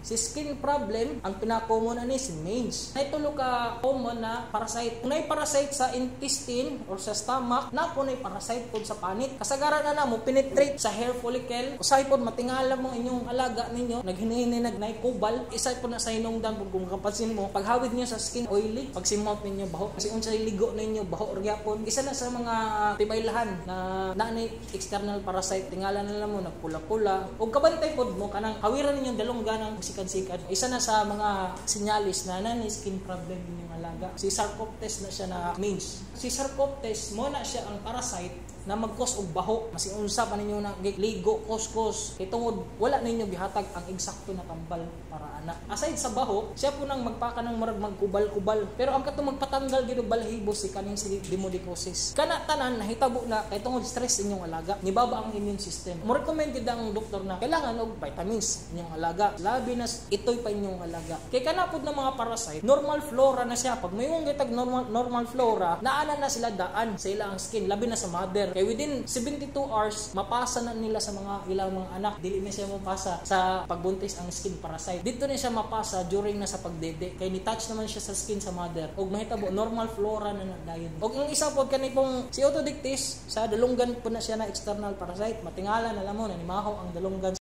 Si skin problem, ang pinaka-common ani si mange. Naitulo ka common na parasite. Kung may parasite sa intestine or sa stomach, na po na parasite po sa panit. Kasagaran na mo penetrate sa hair follicle. Usahay po matingala mo inyong alaga ninyo, naghinihinay naikubal. Isa po na sa hinungdan po kung kapansin mo, paghawid niyo sa skin oily, pag simot ninyo baho. Kasi unsay ligo ninyo baho or gyapon. Isa na sa mga tibaylahan na nanay external parasite. Tingala na lang mo nagpula-pula. Ug kabantay pod mo kanang hawiran ninyong dalungganang sikan-sikan. Isa na sa mga sinyalis na nanay skin problem ninyong alaga. Si Sarcoptes na siya na mange. Si Sarcoptes mo na siya ang parasite na mag-cause og baho. Masiunsa pa ninyo na ligo, kuskus. Kay tungod wala ninyo bihatag ang eksakto na tambal para ana. Aside sa baho, siya po nang magpaka ng marag magkubal-kubal. Pero ang katong magpatanggal gid og balahibo si kaning si demodicosis. Kana tanan nahitabo na kay tungod stress inyong alaga. Nibaba ang immune system. Mo recommend gid ang doktor na kailangan og vitamins inyong alaga. Labi na itoy pa inyong alaga. Kay kana pud ng mga parasite, normal flora na siya. Pag mayong gitag normal flora, naana na sila daan sa ilang skin, labi na sa mother. Kaya within 72 hours, mapasa na nila sa mga ilang mga anak. Dili na siya mapasa sa pagbuntis ang skin parasite. Dito na siya mapasa during na sa pagdede. Kaya ni-touch naman siya sa skin sa mother. Og mahitabo, normal flora na nadayon. Og ang isa po, kanay pong si Otodictis, sa dalunggan po na siya na external parasite. Matingala na lang mo, nanimahaw ang dalunggan